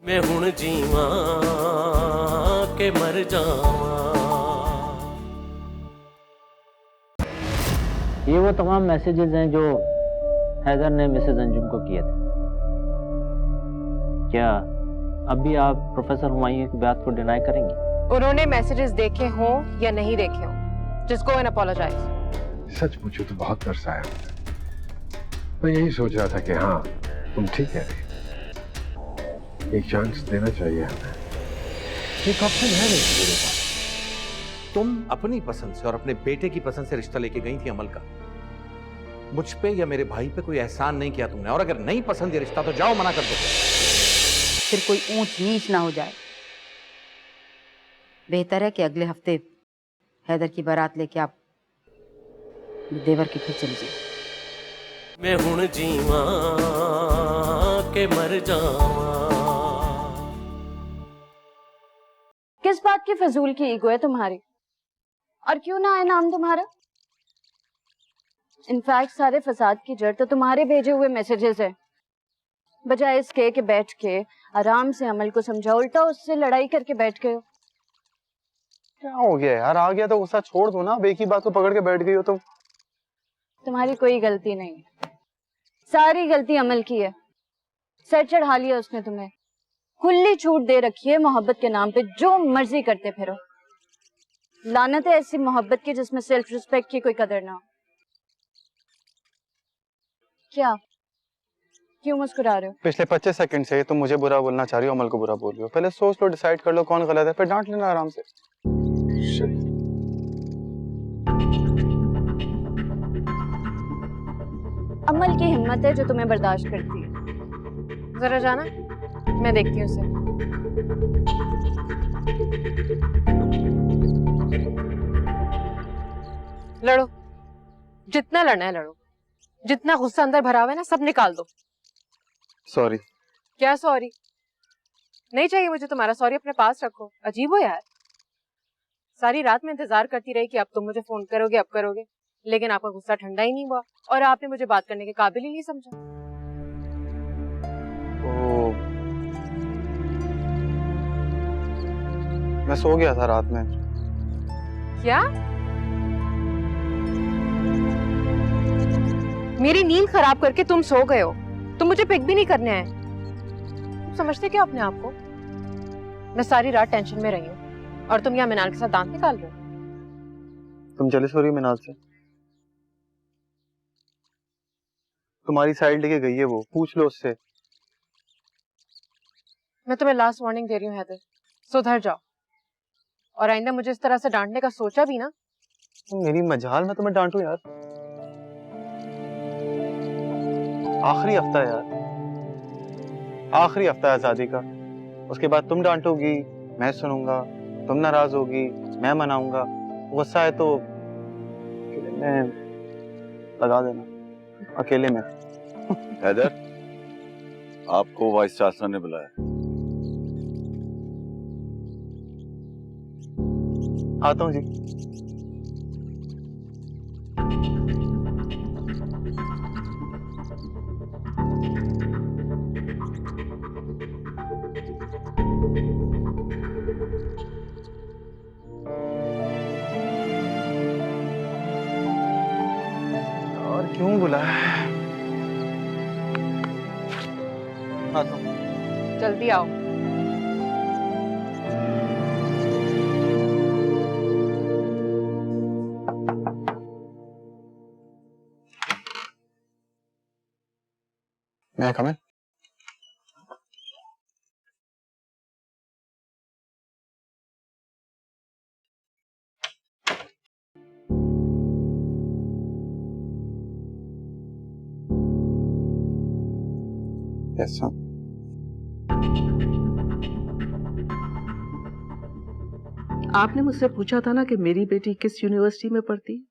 मैं हुण जीवा के मर जावा। ये वो तमाम मैसेजेस हैं जो हैदर ने मिसेज अंजुम को किए थे। क्या अब भी आप प्रोफेसर हुमायूं की बात को डिनाई करेंगी? उन्होंने मैसेजेस देखे हों या नहीं देखे हों, जस्ट गो एंड अपोलोजाइज। सच पूछो तो बहुत तरसाया मैं यही सोच रहा था कि हाँ तुम ठीक कह रही, एक चांस देना चाहिए हमें, एक ऑप्शन है नहीं मेरे पास। तुम अपनी पसंद से और अपने बेटे की पसंद से रिश्ता लेके गई थी अमल का। मुझ पे या मेरे भाई पे कोई एहसान नहीं किया तुमने, और अगर नहीं पसंद ये रिश्ता तो जाओ मना कर दो। फिर कोई ऊंच नीच ना हो जाए। बेहतर है कि अगले हफ्ते हैदर की बारात लेके आप देवर के घर चली जाइए। मैं हुण जीवा के मर जावा। किस बात की फजूल की ईगो है तुम्हारी, और क्यों ना आए नाम तुम्हारा? इनफैक्ट सारे फसाद की जड़ तो तुम्हारे भेजे हुए मैसेजेस है। बजाय इसके कि बैठ के आराम से अमल को समझाओ, उल्टा उससे लड़ाई करके बैठ गए हो। क्या हो गया यार, आ गया तो गुस्सा छोड़ दो ना, एक ही बात को पकड़ के बैठ गई हो तुम। तुम्हारी कोई गलती नहीं, सारी गलती अमल की है। सर चढ़ा लिया उसने तुम्हें, खुली छूट दे रखी है मोहब्बत के नाम पे, जो मर्जी करते फिरो। लानत है ऐसी मोहब्बत की जिसमें सेल्फ रिस्पेक्ट की कोई कदर ना हो। क्या, क्यों मुस्कुरा रहे हो? पिछले 25 सेकंड से तुम मुझे बुरा बोलना चाह रही हो, अमल को बुरा बोल रही हो। पहले सोच लो, डिसाइड कर लो कौन गलत है, फिर डांट लेना आराम से। अमल की हिम्मत है जो तुम्हें बर्दाश्त करती है। जरा जाना, मैं देखती हूँ उसे। लड़ो, जितना लड़ना है लड़ो, जितना गुस्सा अंदर भरा हुआ है ना सब निकाल दो। सॉरी। क्या सॉरी? नहीं चाहिए मुझे तुम्हारा सॉरी, अपने पास रखो। अजीब हो यार, सारी रात में इंतजार करती रही कि अब तुम मुझे फोन करोगे, अब करोगे, लेकिन आपका गुस्सा ठंडा ही नहीं हुआ और आपने मुझे बात करने के काबिल ही नहीं समझा। ओ, मैं सो गया था रात में। क्या? मेरी नींद खराब करके तुम सो गए हो? तुम मुझे पिक भी नहीं करने आए। तुम समझते क्या अपने आप को? मैं सारी रात टेंशन में रही हूँ और तुम यहाँ मिनाल के साथ दांत निकाल रहे हो। तुम जेलस हो रही हो मिनाल से? तुम्हारी साइड लेके गई है वो, पूछ लो उससे। मैं तुम्हें लास्ट वार्निंग दे रही हूँ हैदर, सुधर जाओ। और आइंदा मुझे इस तरह से डांटने का सोचा भी ना। मेरी मजाल मैं तुम्हें डांटू यार? आखिरी हफ्ता है यार, आखिरी हफ्ता है आजादी का। उसके बाद तुम डांटोगी, मैं सुनूंगा, तुम नाराज होगी, मैं मनाऊंगा। गुस्सा है तो मैं लगा देना अकेले में। हैदर, आपको वाइस चांसलर ने बुलाया। आता हूँ जी। और क्यों बुलाया? आता हूँ। जल्दी आओ। मैं कम है? Yes sir. आपने मुझसे पूछा था ना कि मेरी बेटी किस यूनिवर्सिटी में पढ़ती है,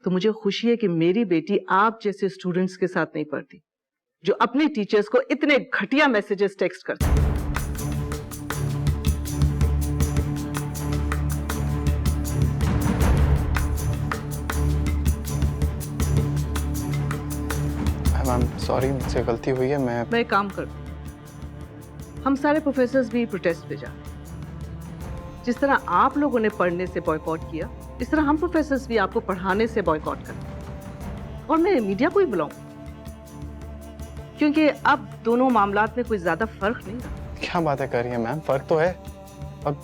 तो मुझे खुशी है कि मेरी बेटी आप जैसे स्टूडेंट्स के साथ नहीं पढ़ती जो अपने टीचर्स को इतने घटिया मैसेजेस टेक्स्ट करते हैं। I'm sorry. सॉरी, मुझसे गलती हुई है। मैं एक काम कर, हम सारे प्रोफेसर्स भी प्रोटेस्ट पे जा। जिस तरह आप लोगों ने पढ़ने से बॉयकॉट किया, इस तरह हम प्रोफेसर्स भी आपको पढ़ाने से बॉयकॉट करें। और मैं मीडिया को ही बुलाऊं, क्योंकि अब दोनों मामलात में कोई ज्यादा फर्क नहीं रहा। क्या बातें कर रही है मैम, फर्क तो है। अब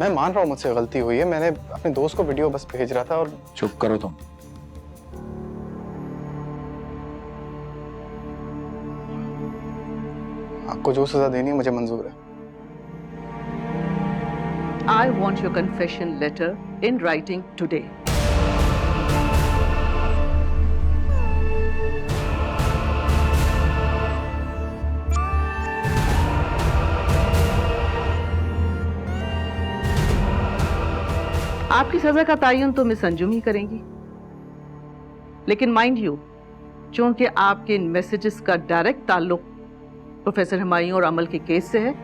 मैं मान रहा हूँ मुझसे गलती हुई है, मैंने अपने दोस्त को वीडियो बस भेज रहा था। और चुप करो तुम। आपको जो सजा देनी है मुझे मंजूर है। I want your confession letter in writing today. आपकी सजा का तायुन तो मिस अंजुम ही करेंगी, लेकिन माइंड यू, चूंकि आपके इन मैसेजेस का डायरेक्ट ताल्लुक प्रोफेसर हुमायूं और अमल के केस से है,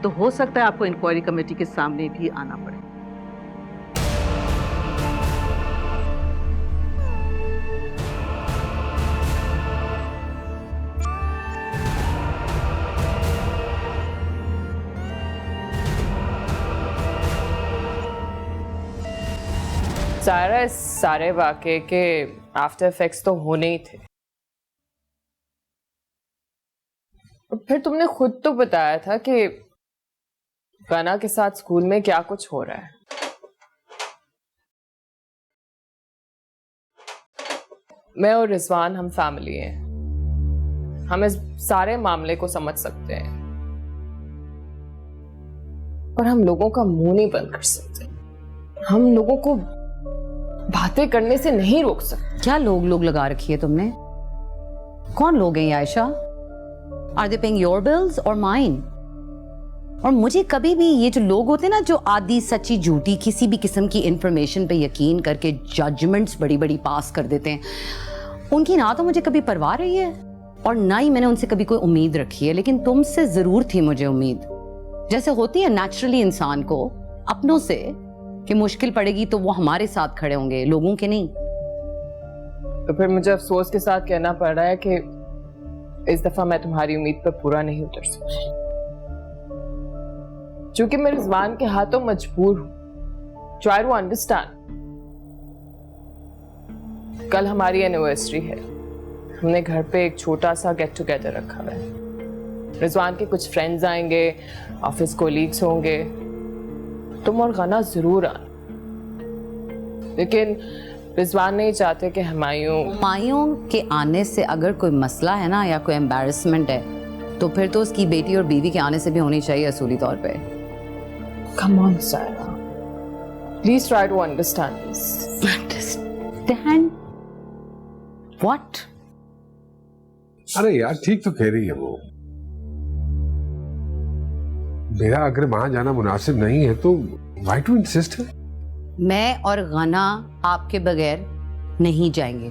तो हो सकता है आपको इंक्वायरी कमेटी के सामने भी आना पड़े। सारा इस सारे वाकये के आफ्टर इफेक्ट्स तो होने ही थे। फिर तुमने खुद तो बताया था कि गाना के साथ स्कूल में क्या कुछ हो रहा है। मैं और रिजवान हम फैमिली हैं, हम इस सारे मामले को समझ सकते हैं, पर हम लोगों का मुंह नहीं बंद कर सकते। हम लोगों को बातें करने से नहीं रोक सकते। क्या लोग लगा रखी है तुमने? कौन लोग हैं ये Ayesha? Are they paying your bills और माइन? और मुझे कभी भी ये जो लोग होते हैं ना, जो आधी सच्ची झूठी किसी भी किस्म की इंफॉर्मेशन पे यकीन करके जजमेंट्स बड़ी बड़ी पास कर देते हैं, उनकी ना तो मुझे कभी परवाह रही है और ना ही मैंने उनसे कभी कोई उम्मीद रखी है। लेकिन तुमसे जरूर थी मुझे उम्मीद, जैसे होती है नेचुरली इंसान को अपनों से, कि मुश्किल पड़ेगी तो वो हमारे साथ खड़े होंगे, लोगों के नहीं। तो फिर मुझे अफसोस के साथ कहना पड़ रहा है कि इस दफा मैं तुम्हारी उम्मीद पर पूरा नहीं उतर सकती, क्योंकि मैं रिजवान के हाथों मजबूर हूं। Try to understand. कल हमारी एनिवर्सरी है, हमने घर पे एक छोटा सा गेट टुगेदर रखा है। रिजवान के कुछ फ्रेंड्स आएंगे, ऑफिस कोलीग्स होंगे, तुम और गाना जरूर आना। लेकिन रिजवान नहीं चाहते कि हुमायूं के आने से अगर कोई मसला है ना, या कोई एम्बैरेसमेंट है, तो फिर तो उसकी बेटी और बीवी के आने से भी होनी चाहिए असूली तौर पे। Come on, Sarah. Please try to understand this. Understand? What? अरे यार ठीक तो कह रही है वो। मेरा अगर वहां जाना मुनासिब नहीं है तो why to insist? मैं और गाना आपके बगैर नहीं जाएंगे।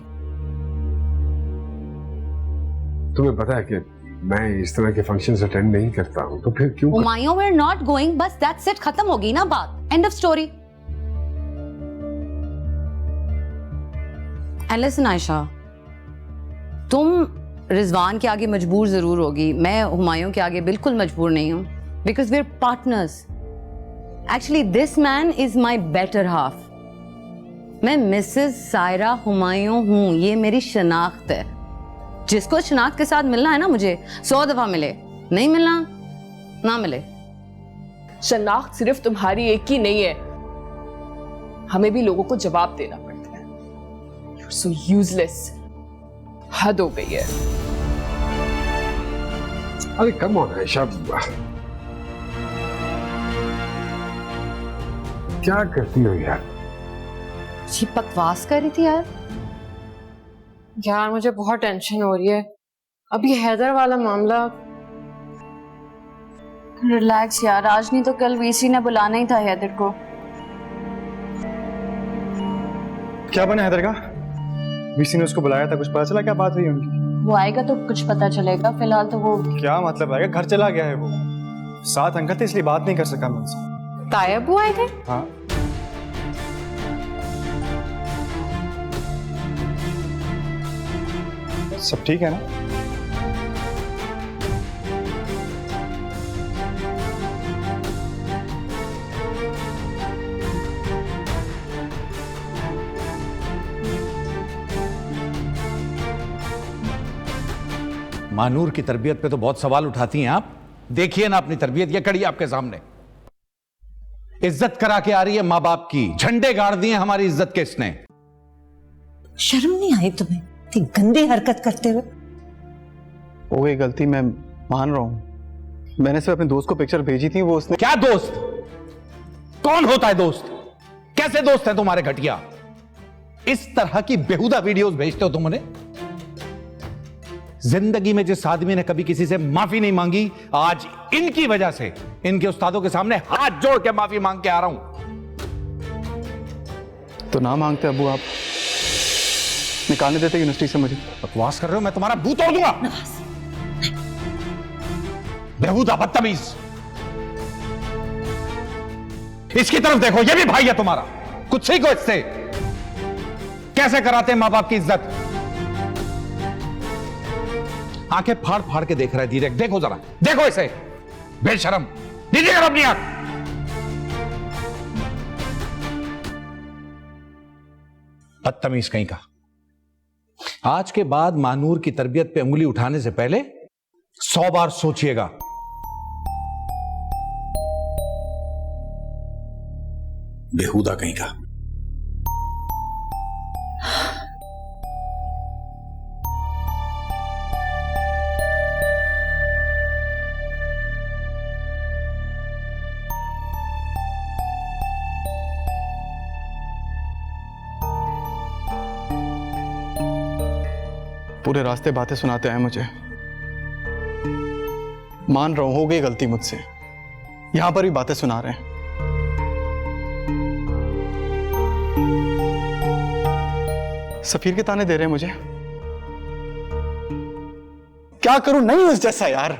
तुम्हें पता है कि मैं इस तरह के फंक्शंस अटेंड नहीं करता हूं, तो फिर क्यों? हुमायूं, we're not going, बस that's it, खत्म हो गई ना बात, end of story. And listen Ayesha, तुम रिजवान के आगे मजबूर जरूर होगी, मैं हुमायूं के आगे बिल्कुल मजबूर नहीं हूं, because we're partners. Actually this man is my better half. मैं मिसेस सायरा हुमायूं हूं, ये मेरी शनाख्त है। जिसको शनाख्त के साथ मिलना है ना, मुझे 100 दफा मिले, नहीं मिलना ना मिले। शनाख्त सिर्फ तुम्हारी एक ही नहीं है, हमें भी लोगों को जवाब देना पड़ता है। You're so useless. हद हो गई है। अरे कम ऑन आयशा, क्या करती हो यार? जी बकवास कर रही थी यार। यार मुझे बहुत टेंशन हो रही है, अब ये हैदर वाला मामला। रिलैक्स यार, आज नहीं तो कल वीसी ने बुलाना ही था हैदर को। क्या बना हैदर का? वीसी ने उसको बुलाया था, कुछ पता चला क्या बात हुई उनकी? वो आएगा तो कुछ पता चलेगा, फिलहाल तो वो। क्या मतलब आएगा? घर चला गया है वो, साथ अंकल थे इसलिए बात नहीं कर सका मैं उनसे। तायब हुआ थे? हाँ। सब ठीक है ना? मानूर की तरबियत पे तो बहुत सवाल उठाती हैं आप। देखिए ना अपनी तरबियत, ये खड़ी आपके सामने, इज्जत करा के आ रही है मां बाप की, झंडे गाड़ दिए हमारी इज्जत के इसने। शर्म नहीं आई तुम्हें इतनी गंदी हरकत करते हुए? हो गई गलती, मैं मान रहा हूं। मैंने सिर्फ अपने दोस्त को पिक्चर भेजी थी, वो उसने। क्या दोस्त? कौन होता है दोस्त? कैसे दोस्त है तुम्हारे घटिया? इस तरह की बेहुदा वीडियोस भेजते हो तुम उन्हें? जिंदगी में जिस आदमी ने कभी किसी से माफी नहीं मांगी, आज इनकी वजह से इनके उस्तादों के सामने हाथ जोड़ के माफी मांग के आ रहा हूं। तो ना मांगते अबू, आप निकालने देते यूनिवर्सिटी से मुझे। बकवास कर रहे हो, मैं तुम्हारा मुंह तोड़ दूंगा। बेहुदा बदतमीज। इसकी तरफ देखो, ये भी भाई है तुम्हारा, कुछ सीखो इससे। कैसे कराते हैं मां बाप की इज्जत। आंखें फाड़ फाड़ के देख रहा है धीरे, देखो जरा, देखो इसे, बेशरम। दीजिए अपनी आंख। बदतमीज कहीं का। आज के बाद मानूर की तरबियत पे उंगली उठाने से पहले 100 बार सोचिएगा। बेहुदा कहीं का। पूरे रास्ते बातें सुनाते हैं मुझे। मान रहा हूं, हो गई गलती मुझसे। यहां पर भी बातें सुना रहे हैं। सफीर के ताने दे रहे हैं मुझे। क्या करूं, नहीं उस जैसा यार।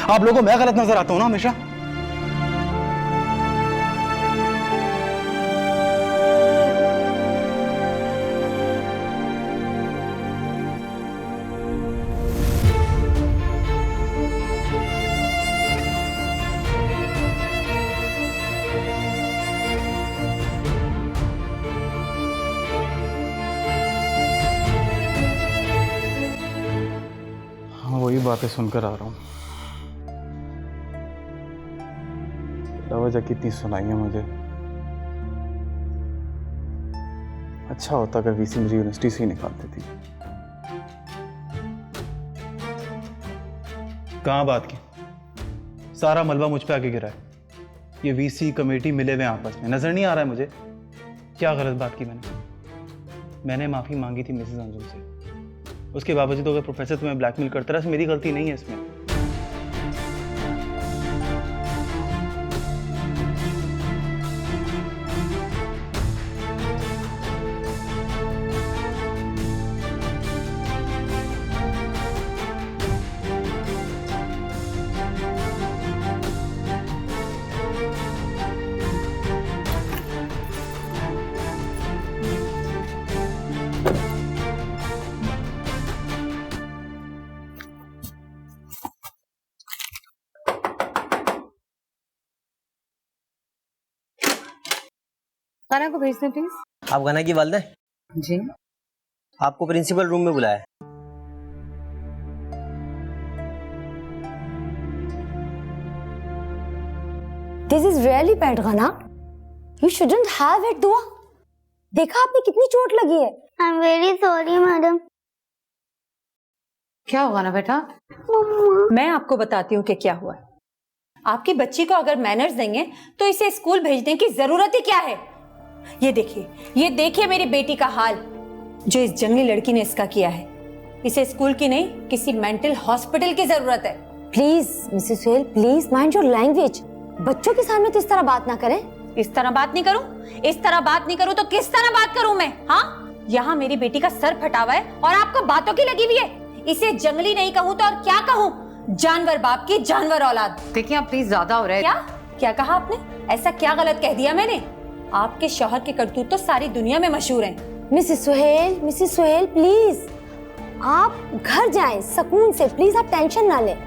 आप लोगों को मैं गलत नजर आता हूं ना हमेशा। वही बातें सुनकर आ रहा हूं। वजह कितनी सुनाई है मुझे। अच्छा होता अगर वीसी मुझे यूनिवर्सिटी से ही निकाल देती। कहां बात की? सारा मलबा मुझ पे आके गिरा है। ये वीसी कमेटी मिले हुए आपस में, नजर नहीं आ रहा है मुझे क्या गलत बात की मैंने माफी मांगी थी मिसेस अंजुम से। उसके बावजूद अगर प्रोफेसर तुम्हें ब्लैकमेल करता रहा, मेरी गलती नहीं है इसमें। गाना को भेज दें प्लीज। आप गाना की वालिदा? जी। आपको प्रिंसिपल रूम में बुलाया है। दिस इज रियली बैड गाना। यू शुडंट हैव इट दुआ। देखा आपने कितनी चोट लगी है। I am very sorry madam. क्या हुआ ना बेटा? मैं आपको बताती हूँ कि क्या हुआ। आपकी बच्ची को अगर मैनर्स देंगे तो इसे स्कूल भेजने की जरूरत ही क्या है। ये देखिए मेरी बेटी का हाल, जो इस जंगली लड़की ने इसका किया है। इसे स्कूल की नहीं, किसी मेंटल हॉस्पिटल की जरूरत है। Please Mrs Suhail, please mind your language. बच्चों के सामने तो इस तरह बात ना करें। इस तरह बात नहीं करूं? इस तरह बात नहीं करूं तो किस तरह बात करूं मैं? हाँ, यहाँ मेरी बेटी का सर फटा हुआ है और आपको बातों की लगी हुई है। इसे जंगली नहीं कहूं तो और क्या कहूं? जानवर बाप की जानवर औलाद। देखिए आप प्लीज, ज्यादा हो रहा है। क्या कहा आपने? ऐसा क्या गलत कह दिया मैंने? आपके शौहर के करतूत तो सारी दुनिया में मशहूर हैं। मिसेस सुहेल प्लीज आप घर जाएं सुकून से। प्लीज आप टेंशन ना लें।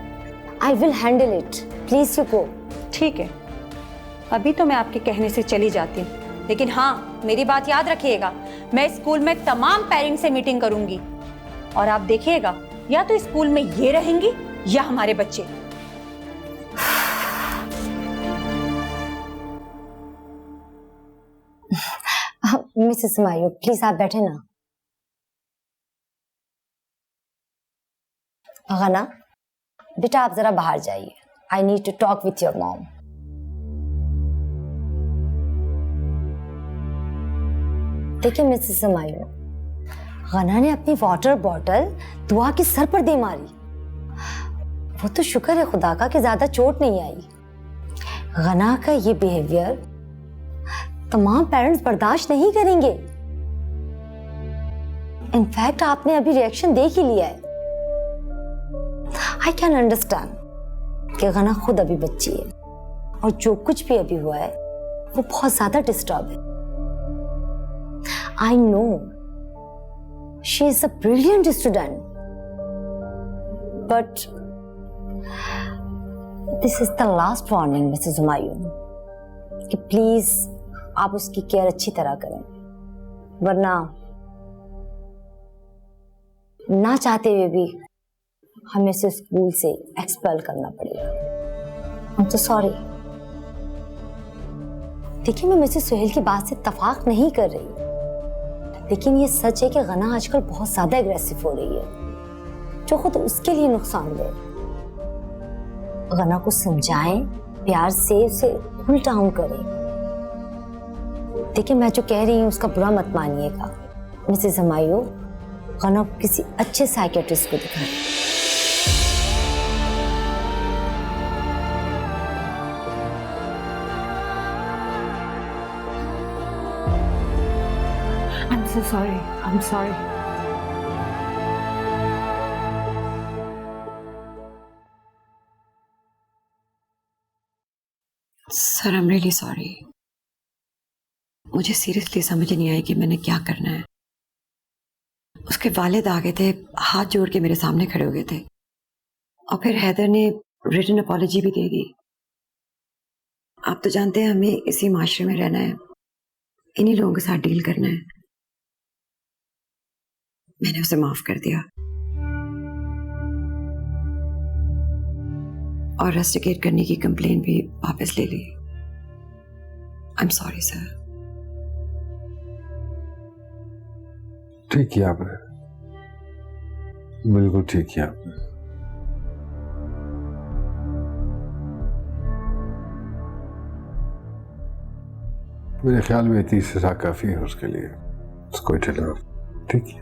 I will handle it. Please you go. ठीक है, अभी तो मैं आपके कहने से चली जाती हूँ, लेकिन हाँ, मेरी बात याद रखिएगा, मैं स्कूल में तमाम पेरेंट्स से मीटिंग करूंगी और आप देखिएगा, या तो स्कूल में ये रहेंगी या हमारे बच्चे। मिसेस हुमायूं, प्लीज आप बैठे ना। गना, बेटा आप जरा बाहर जाइए। I need to talk with your mom. देखिए मिसेस हुमायूं, गना ने अपनी वाटर बॉटल दुआ के सर पर दे मारी। वो तो शुक्र है खुदा का कि ज्यादा चोट नहीं आई। गना का ये बिहेवियर तमाम पेरेंट्स बर्दाश्त नहीं करेंगे। इनफैक्ट आपने अभी रिएक्शन देख ही लिया है। आई कैन अंडरस्टैंड कि गना खुद अभी बच्ची है और जो कुछ भी अभी हुआ है वो बहुत ज्यादा डिस्टर्ब है। I know she is a brilliant student, but this is the last warning Mrs Humayun कि प्लीज आप उसकी केयर अच्छी तरह करें, वरना ना चाहते हुए भी हमें इसे स्कूल से एक्सपेल करना पड़ेगा। I'm so sorry। देखिए मैं मिसेस सुहेल की बात से इत्तेफाक नहीं कर रही, लेकिन ये सच है कि गना आजकल बहुत ज्यादा एग्रेसिव हो रही है, जो खुद उसके लिए नुकसानदेह। गना को समझाएं, प्यार से उसे कूल डाउन करें। देखिए मैं जो कह रही हूँ उसका बुरा मत मानिएगा। मिसेस हुमायूं, गना को किसी अच्छे साइकियाट्रिस्ट को दिखाएं। I'm so sorry. I'm sorry. Sir, I'm really sorry। मुझे सीरियसली समझ नहीं आई कि मैंने क्या करना है। उसके वालिद आ गए थे, हाथ जोड़ के मेरे सामने खड़े हो गए थे, और फिर हैदर ने रिटन अपॉलॉजी भी दे दी। आप तो जानते हैं हमें इसी माशरे में रहना है, इन्हीं लोगों के साथ डील करना है। मैंने उसे माफ कर दिया और रस्टिकेट करने की कंप्लेन भी वापस ले ली। I am sorry sir. ठीक किया आपने, बिल्कुल ठीक किया आपने। मेरे ख्याल में इतनी सजा काफी है उसके लिए। उसको चलो, ठीक है।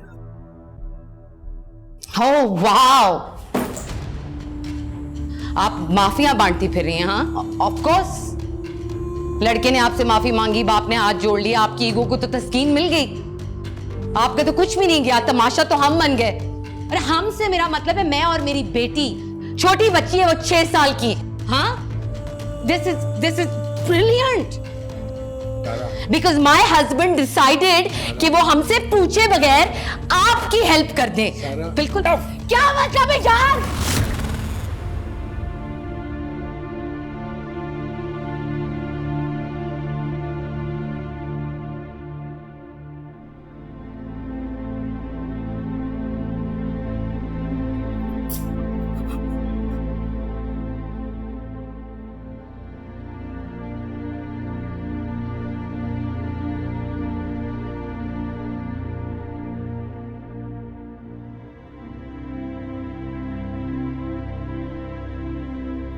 ओह वाओ, आप माफिया बांटती फिर रही हैं? हाँ, ऑफ कोर्स। लड़के ने आपसे माफी मांगी, बाप ने हाथ जोड़ लिया, आपकी ईगो को तो तस्कीन मिल गई। आपका तो कुछ भी नहीं गया, तमाशा तो हम बन गए। अरे हमसे मेरा मतलब है मैं और मेरी बेटी, छोटी बच्ची है वो 6 साल की। हाँ, this is brilliant because my husband decided कि वो हमसे पूछे बगैर आपकी हेल्प कर दे। बिल्कुल। क्या मतलब है यार?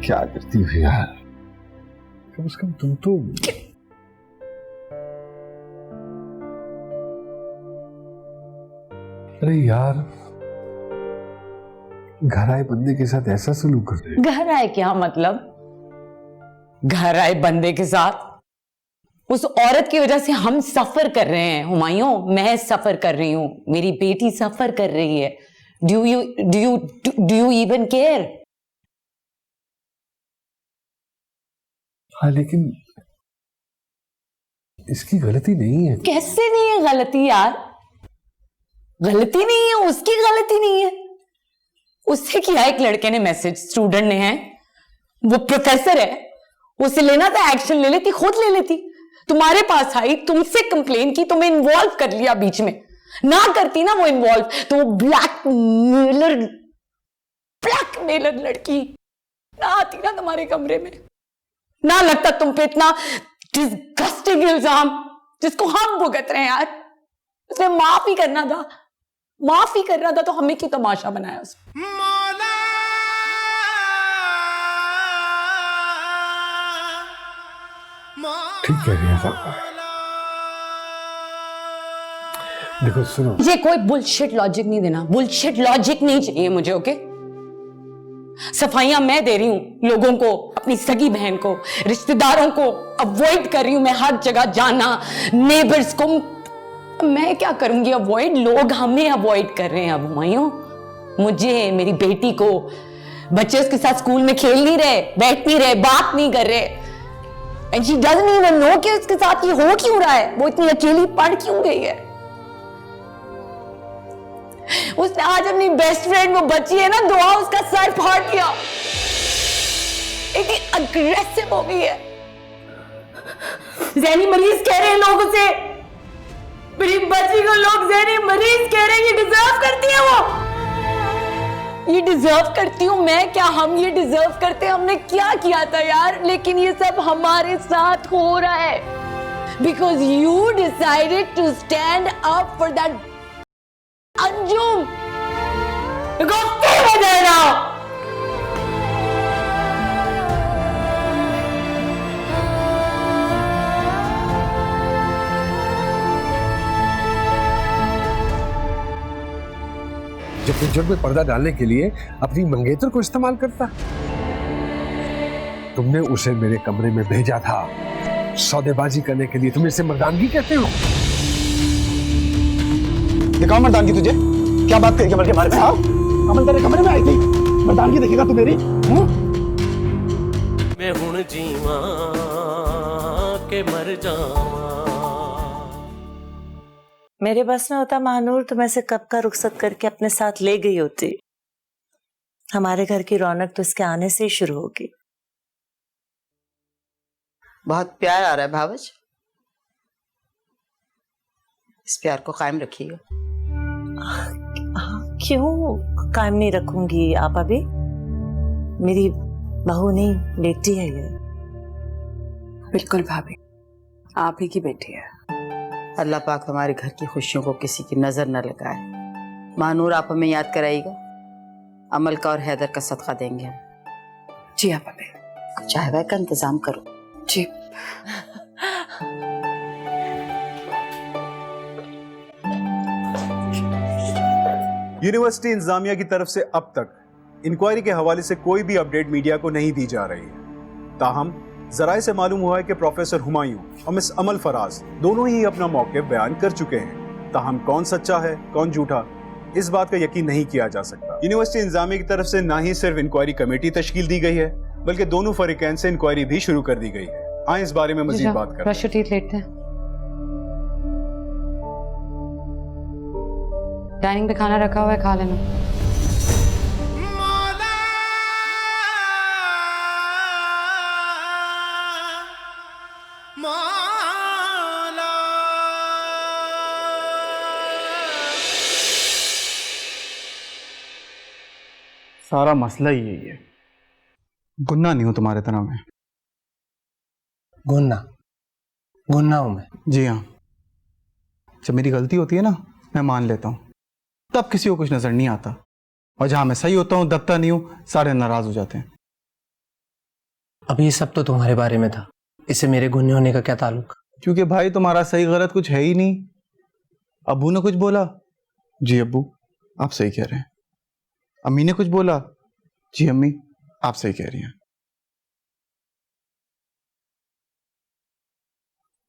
क्या करती हो यार? कम से कम तुम तो अरे यार, घर आए बंदे के साथ ऐसा सलूक कर रहे? घर आए क्या मतलब? घर आए बंदे के साथ? उस औरत की वजह से हम सफर कर रहे हैं हुमायूं। मैं सफर कर रही हूं, मेरी बेटी सफर कर रही है। Do you even care? हाँ, लेकिन इसकी गलती नहीं है। कैसे नहीं है गलती यार? गलती नहीं है, उसकी गलती नहीं है। उससे किया एक लड़के ने मैसेज, स्टूडेंट ने है, वो प्रोफेसर है, उसे लेना था एक्शन ले लेती, खुद ले लेती। तुम्हारे पास आई, तुमसे कंप्लेन की, तुम्हें इन्वॉल्व कर लिया बीच में। ना करती ना वो इन्वॉल्व, तो वो ब्लैकमेलर लड़की ना आती ना तुम्हारे कमरे में, ना लगता तुम पे इतना डिस्गस्टिंग इल्जाम जिसको हम भुगत रहे हैं यार। उसने माफी करना था तो हमें क्यों तमाशा बनाया उसने? ठीक कह रही है साहब। देखो सुनो, ये कोई बुलशिट लॉजिक नहीं देना, बुलशिट लॉजिक नहीं चाहिए मुझे, ओके? सफाइयां मैं दे रही हूं लोगों को, अपनी सगी बहन को, रिश्तेदारों को अवॉइड कर रही हूं मैं हर जगह जाना, नेबर्स को मैं क्या करूंगी अवॉइड? लोग हमें अवॉइड कर रहे हैं अब हुमायूं, मुझे, मेरी बेटी को। बच्चे उसके साथ स्कूल में खेल नहीं रहे, बैठ नहीं रहे, बात नहीं कर रहे, and she doesn't even know कि उसके साथ ये हो क्यों रहा है, वो इतनी अकेली पड़ क्यों गई है। उसने आज अपनी बेस्ट फ्रेंड वो बची है ना दुआ, उसका सर फाड़ दिया, इतनी अग्रेसिव हो गई है। ज़हनी मरीज कह रहे हैं लोगों से, मेरी बच्ची को लोग ज़हनी मरीज कह रहे हैं, ये डिजर्व करती है वो, ये डिजर्व करती हूं मैं क्या? हम ये डिजर्व करते हैं? हमने क्या किया था यार? लेकिन ये सब हमारे साथ हो रहा है because you decided to stand up for that Anjum. गुफ्ते बजाना जब पिक्चर में पर्दा डालने के लिए अपनी मंगेतर को इस्तेमाल करता। तुमने उसे मेरे कमरे में भेजा था सौदेबाजी करने के लिए, तुम इसे मर्दानगी कहते हो? दिखाओ मर्दानगी तुझे, क्या बात करी कमल के बारे में? हाँ, कमल तेरे कमरे में आई थी, मर्दानगी देखेगा तू मेरी? मैं हुण जीवा के मर जावा। मेरे बस में होता महानूर तो मैं से कब का रुखसत करके अपने साथ ले गई होती। हमारे घर की रौनक तो इसके आने से ही शुरू होगी। बहुत प्यार आ रहा है भावज, इस प्यार को कायम रखिएगा। क्यों कायम नहीं रखूंगी आप? अभी मेरी बहू नहीं बेटी है ये। बिल्कुल भाभी, आप ही की बेटी है। अल्लाह पाक हमारे घर की खुशियों को किसी की नजर न लगाए। मानूर आप हमें याद कराइएगा, अमल का और हैदर का सदका देंगे हम। जी आप हमें चाय वाय का इंतजाम करो। जी यूनिवर्सिटी इंतजामिया की तरफ से अब तक इंक्वायरी के हवाले से कोई भी अपडेट मीडिया को नहीं दी जा रही है। ताहम जराए से मालूम हुआ है कि प्रोफेसर हुमायूं और मिस अमल फराज दोनों ही अपना मौक़िफ़ बयान कर चुके हैं। ताहम कौन सच्चा है कौन झूठा, इस बात का यकीन नहीं किया जा सकता। यूनिवर्सिटी इंतजामिया की तरफ से ना ही सिर्फ इंक्वायरी कमेटी तश्कील दी गई है, बल्कि दोनों फरीकैन से इंक्वायरी भी शुरू कर दी गई है। आए इस बारे में मजीद बात करें। डाइनिंग पे खाना रखा हुआ है, खा लेना। सारा मसला ही यही है, गुन्ना नहीं हूं तुम्हारे तरह मैं। गुन्ना हूं मैं? जी हाँ, जब मेरी गलती होती है ना मैं मान लेता हूं, तब किसी को कुछ नजर नहीं आता, और जहां मैं सही होता हूं दबता नहीं हूं सारे नाराज हो जाते हैं। अब ये सब तो तुम्हारे बारे में था, इससे मेरे गुन्ने होने का क्या ताल्लुक? क्योंकि भाई तुम्हारा सही गलत कुछ है ही नहीं। अब्बू ने कुछ बोला, जी अब्बू आप सही कह रहे हैं। अम्मी ने कुछ बोला, जी अम्मी आप सही कह रही हैं।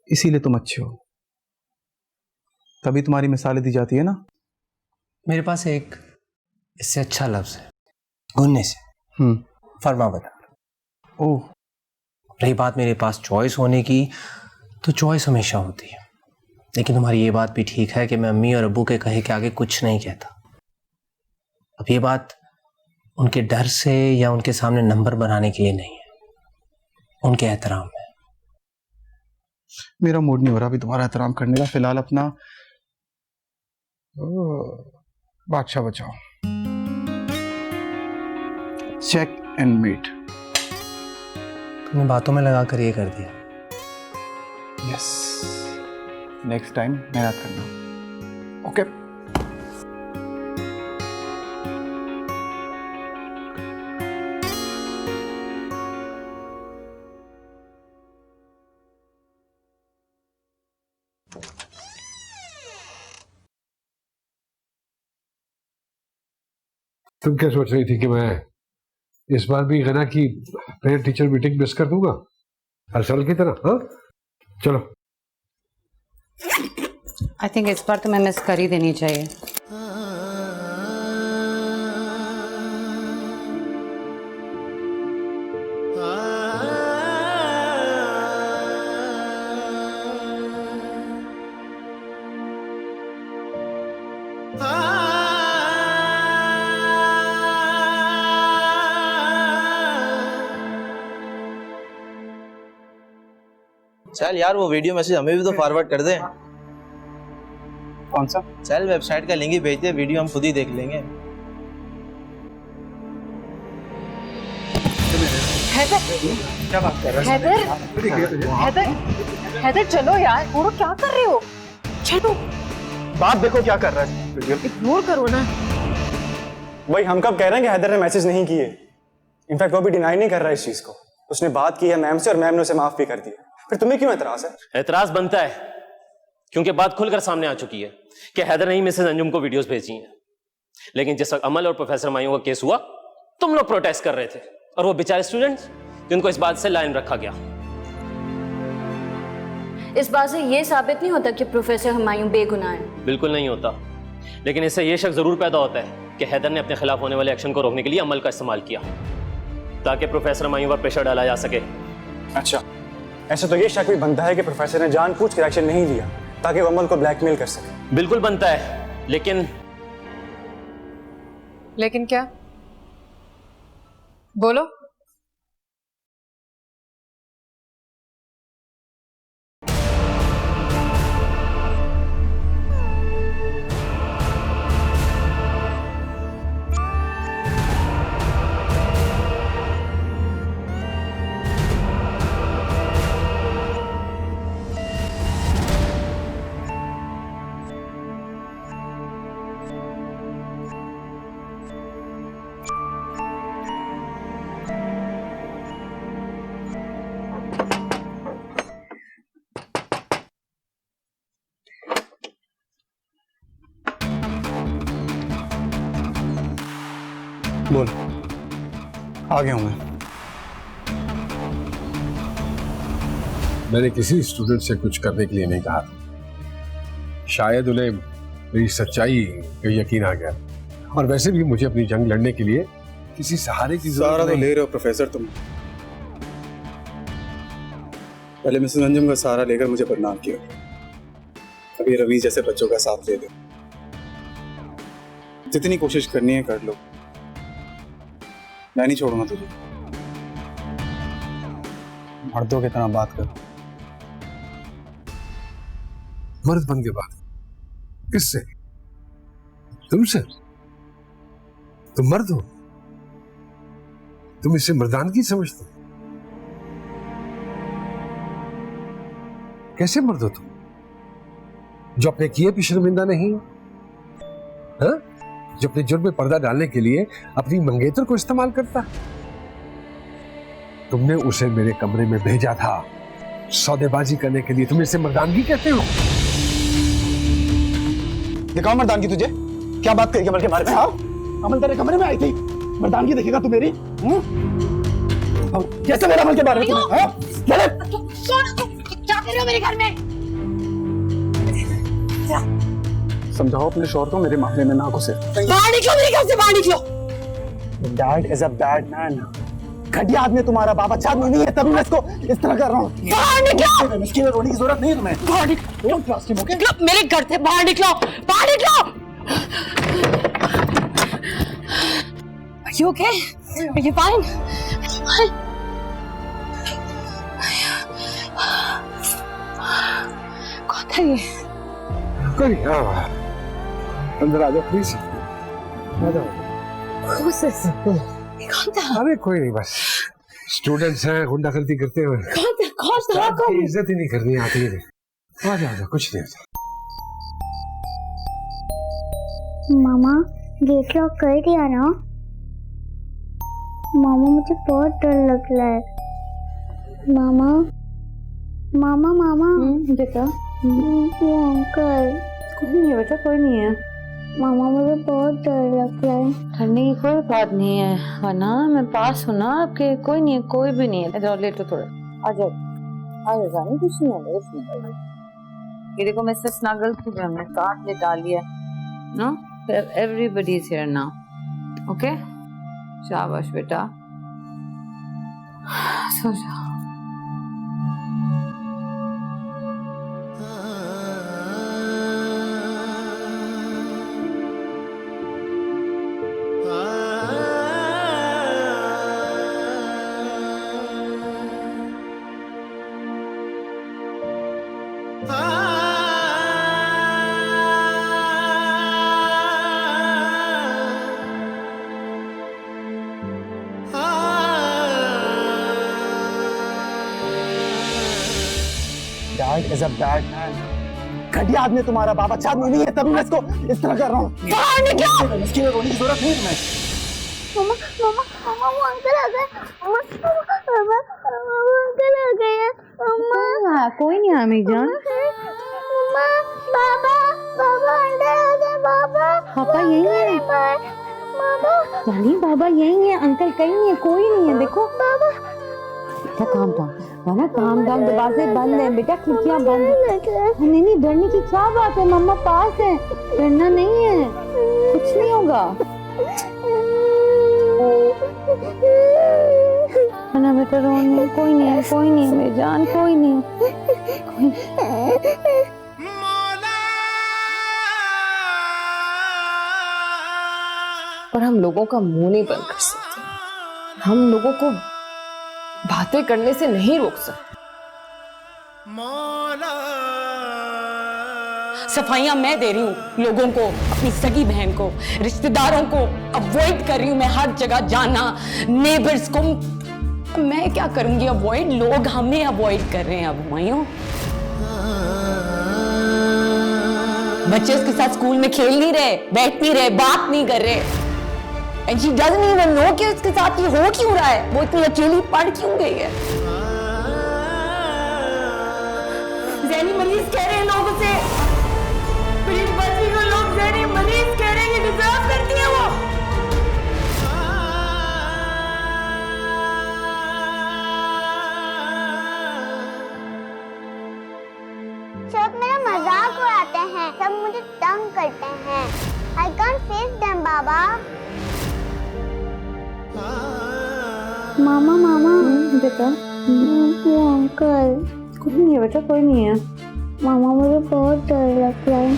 इसीलिए तुम अच्छे हो, तभी तुम्हारी मिसालें दी जाती है ना। मेरे पास एक इससे अच्छा लफ्ज है, गुन्ने से। फरमा बता। ओह, रही बात मेरे पास चॉइस होने की, तो चॉइस हमेशा होती है, लेकिन तुम्हारी ये बात भी ठीक है कि मैं अम्मी और अब्बू के कहे के आगे कुछ नहीं कहता। अब ये बात उनके डर से या उनके सामने नंबर बनाने के लिए नहीं है, उनके एहतराम में। मेरा मूड नहीं हो रहा अभी तुम्हारा एहतराम करने का। फिलहाल अपना बादशाह बचाओ। Check and mate. तुमने बातों में लगा कर ये कर दिया। यस, नेक्स्ट टाइम मैं याद करना। ओके। तुम क्या सोच रही थी कि मैं इस बार भी गना की पेरेंट टीचर मीटिंग मिस कर दूंगा हर साल की तरह? हाँ चलो। आई थिंक इस बार तो मैं मिस कर ही देनी चाहिए। चल यार वो वीडियो मैसेज हमें भी तो फॉरवर्ड कर दे। कौन सा? चल वेबसाइट का लिंक ही भेज दे, वीडियो हम खुद ही देख लेंगे। क्या बात कर रहा है? हैदर चलो यार, छोड़ो, क्या कर रहे हो? चलो। बात देखो क्या कर रहा है। इग्नोर करो ना। भाई हम कब कह रहे हैं कि हैदर ने मैसेज नहीं किए। इनफैक्ट वो भी डिनाई नहीं कर रहा है इस चीज को। उसने बात की है मैम से और मैम ने उसे माफ भी कर दिया। फिर तुम्हें क्यों एतराज है? एतराज बनता है क्योंकि बात खुलकर सामने आ चुकी है कि हैदर ने ही मिसेस अंजुम को वीडियोस भेजी हैं। लेकिन जिस वक्त अमल और प्रोफेसर मायूं का केस हुआ, तुम लोग प्रोटेस्ट कर रहे थे और वो बेचारे स्टूडेंट्स जिनको इस बात से लाइन रखा गया। इस बात से ये साबित नहीं होता कि प्रोफेसर हुमायूं बेगुनाह है। बिल्कुल नहीं होता, लेकिन इससे यह शक जरूर पैदा होता है कि हैदर ने अपने खिलाफ होने वाले एक्शन को रोकने के लिए अमल का इस्तेमाल किया ताकि प्रोफेसर मायूं पर प्रेशर डाला जा सके। अच्छा, ऐसा तो ये शक भी बनता है कि प्रोफेसर ने जानबूझकर एक्शन नहीं लिया ताकि वो अमल को ब्लैकमेल कर सके। बिल्कुल बनता है, लेकिन क्या? बोलो। बोल। आ गया हूं मैं। मैंने किसी स्टूडेंट से कुछ करने के लिए नहीं कहा था। शायद उन्हें मेरी सच्चाई का यकीन आ गया, और वैसे भी मुझे अपनी जंग लड़ने के लिए किसी सहारे की जरूरत सहारा तो नहीं। ले रहे हो प्रोफेसर तुम। पहले मिसेस अंजुम का सहारा लेकर मुझे बदनाम किया, अभी रवि जैसे बच्चों का साथ ले लो। जितनी कोशिश करनी है कर लो, मैं नहीं छोड़ूंगा तुझे। मर्दों की तरह बात कर। मर्द बन के बात? किससे? तुमसे? तुम मर्द हो? तुम इसे मर्दानगी समझते हो? कैसे मर्द हो तुम जो अपने किए भी शर्मिंदा नहीं हो? हाँ? जो अपने जुर्म में पर्दा डालने के लिए अपनी मंगेतर को इस्तेमाल करता। तुमने उसे मेरे कमरे में भेजा था सौदेबाजी करने के लिए, तुम इसे मर्दानगी कहते हो? दिखाओ मर्दानगी तुझे। क्या बात करी अमल के बारे में? हाँ? अमल तेरे कमरे में आई थी, मर्दानगी देखेगा तू मेरी? कैसे मेरे अमल के बारे में तुम्हें? हाँ? क्या कर रहे हो मेरे घर में? समझाओ अपने शौहर को मेरे मामले में ना घुसे। बाहर निकलो मेरे घर से, बाहर निकलो। Dad is a bad man. घटिया आदमी तुम्हारा बाप, अच्छा आदमी नहीं है, तभी मैं इसको इस तरह कर रहा हूँ। बाहर निकलो। मुश्किल रोने की जरूरत नहीं है तुम्हें। बाहर निकलो मेरे घर से, बाहर निकलो, बाहर निकलो। Are you okay? Are you fine? Are you fine? कौन था ये? अंदर आ जाओ प्लीज, आ जाओ। अरे कोई नहीं, बस स्टूडेंट्स हैं, गुंडागर्दी करते हुए इज्जत ही नहीं करनी आती है। आ जाओ, कुछ नहीं होता। मामा गेट लॉक कर दिया ना? मामा मुझे बहुत डर लग रहा है। मामा मामा मामा बेटा वो अंकल। कोई नहीं है बेटा, कोई नहीं है। मामा मुझे बहुत डर लग रहा है। ठंडी की कोई बात नहीं है, वरना मैं पास हूँ ना आपके। कोई नहीं है, कोई भी नहीं है। इधर लेटो थोड़ा, आ जाओ आ जाओ, जाने कुछ नहीं है, कुछ नहीं है। ये देखो मिस्टर स्नगल को हमने काट ले डाल लिया no, everybody is here now. Okay, शाबाश बेटा, सो जाओ। Dad is a bad man. घटिया आदमी है तुम्हारा बाप, अच्छा आदमी नहीं है, तभी मैं इसको इस तरह कर रहा हूँ। बाहर निकलो! इसकी रोने की जरूरत नहीं है तुम्हें। मामा मामा मामा वो अंकल आ गए। मामा मामा वो अंकल आ गए हैं। मामा कोई नहीं आमी जान। मामा बाबा बाबा अंदर आ गए। बाबा पापा यही है। मामा जानी बाबा यही है, अंकल कहीं नहीं है, कोई नहीं है। देखो बाबा बेटा काम डाउन, वरना काम डाउन, दरवाजे बंद है बेटा, खिड़कियां बंद है। नहीं नहीं, डरने की क्या बात है, मम्मा पास है, डरना नहीं है, कुछ नहीं होगा। ना बेटा रोने, कोई नहीं है, कोई नहीं है मेरी जान, कोई नहीं कोई। और हम लोगों का मुंह नहीं बंद कर सकते, हम लोगों को बातें करने से नहीं रोक सकते। सफाइयां मैं दे रही हूँ लोगों को, अपनी सगी बहन को, रिश्तेदारों को अवॉइड कर रही हूँ मैं हर जगह जाना, नेबर्स को मैं क्या करूंगी अवॉइड, लोग हमें अवॉइड कर रहे हैं। अब हुमायूं बच्चे उसके साथ स्कूल में खेल नहीं रहे, बैठ नहीं रहे, बात नहीं कर रहे। And she doesn't even know कि उसके साथ ये हो क्यों रहा है, वो इतनी अकेली पड़ क्यों गई है। ज़हनी मरीज कह रहे हैं लोगों से, मेरी बच्ची को लोग ज़हनी मरीज कह रहे हैं, ये डिजर्व करती है वो। सब मेरा मजाक उड़ाते हैं, सब मुझे तंग करते हैं। I can't face them, बाबा। मामा मामा बेटा वो अंकल। कोई नहीं है बेटा, कोई नहीं है। मामा मुझे बहुत डर लग रहा है।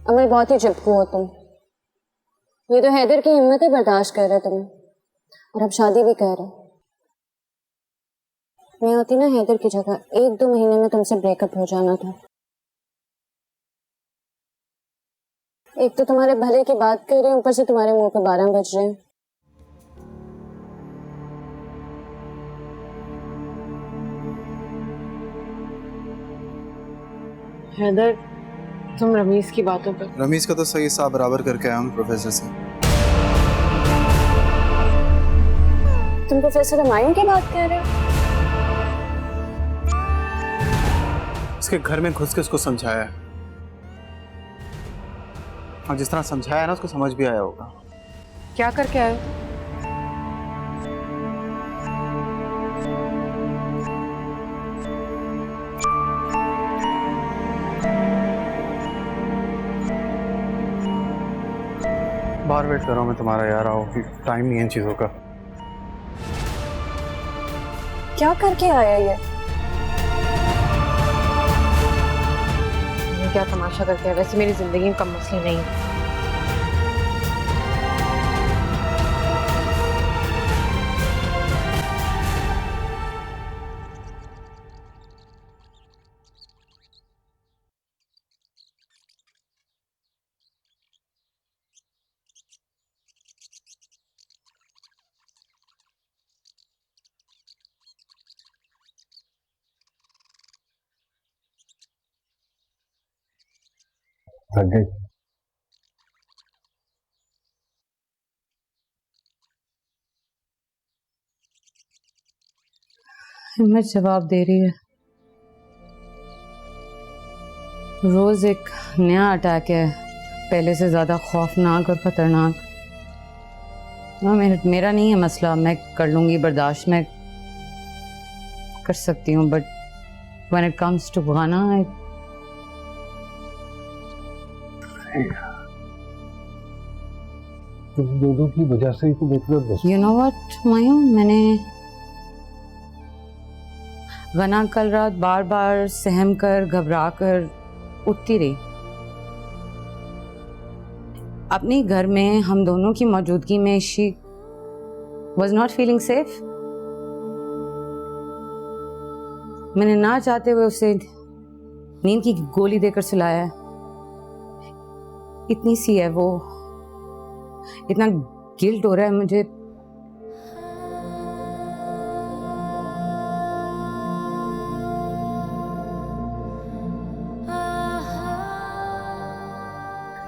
अमर बहुत ही चिपकू हो तुम, ये तो हैदर की हिम्मत ही बर्दाश्त कर रहे तुम, और अब शादी भी कर रहे। मैं होती ना हैदर की जगह, 1-2 महीने में तुमसे ब्रेकअप हो जाना था। एक तो तुम्हारे भले की बात कर रही हूँ, ऊपर से तुम्हारे मुंह पे 12 बज रहे हैं। हैदर तुम रमीज की बातों पे। रमीज का तो सही हिसाब बराबर करके आया हूँ प्रोफेसर से। तुम प्रोफेसर हुमायूं की बात कर रहे हो? उसके घर में घुस के उसको समझाया है, और जिस तरह समझाया ना उसको समझ भी आया होगा। क्या करके आए? बाहर वेट कर रहा हूँ मैं तुम्हारा यार, आओ, टाइम नहीं है इन चीजों का। क्या करके आया ये? क्या तमाशा करते हैं, वैसे मेरी जिंदगी का मसला नहीं है। थक गई? हिम्मत जवाब दे रही है। रोज एक नया अटैक है, पहले से ज्यादा खौफनाक और खतरनाक। मेरा नहीं है मसला, मैं कर लूंगी बर्दाश्त, मैं कर सकती हूँ, but when it comes to गाना तुम दोनों की वजह से ही तुम इतना यू नो व्हाट मायू, मैंने गना कल रात बार बार सहम कर घबरा कर उठती रही। अपने घर में हम दोनों की मौजूदगी में she was not feeling safe. मैंने ना चाहते हुए उसे नींद की गोली देकर सुलाया है। इतनी सी है वो, इतना गिल्ट हो रहा है मुझे।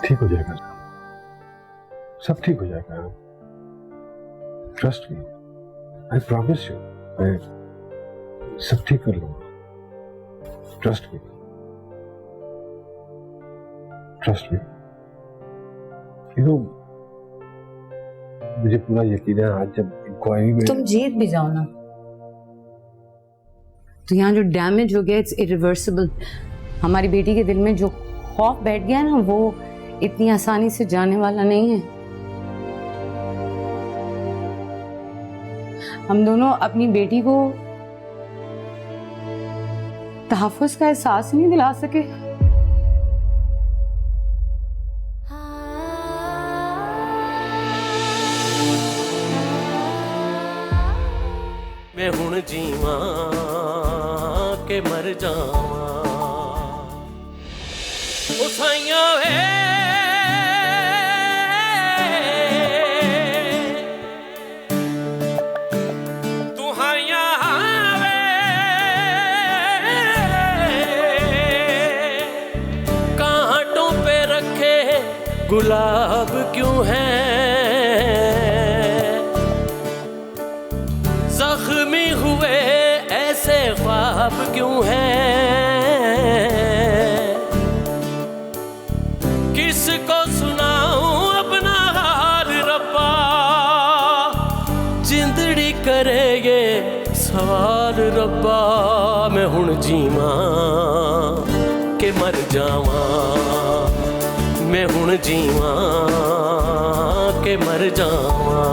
ठीक हो जाएगा, सब ठीक हो जाएगा। Trust me, I promise you, मैं सब ठीक कर लूंगा। Trust me, trust me. You know, मुझे पूरा यकीन है आज जब इंक्वायरी में तुम जीत भी जाओ ना, तो यहाँ जो डैमेज हो गया इट्स इरिवर्सिबल। हमारी बेटी के दिल में जो खौफ बैठ गया ना, वो इतनी आसानी से जाने वाला नहीं है। हम दोनों अपनी बेटी को तहफ़्फ़ुज़ का एहसास नहीं दिला सके। मैं हुण जीवा के मर जावा, ओ साइयां वे तुहारियां वे, कांटों पे रखे गुलाब क्यों हैं, जख्मी हुए ऐसे ख्वाब क्यों हैं, किसको सुनाऊं अपना हाल रब्बा, जिंदड़ी करे ये सवाल रब्बा। मैं हुण जीवा के मर जावा, मैं हुण जीवा के मर जावा।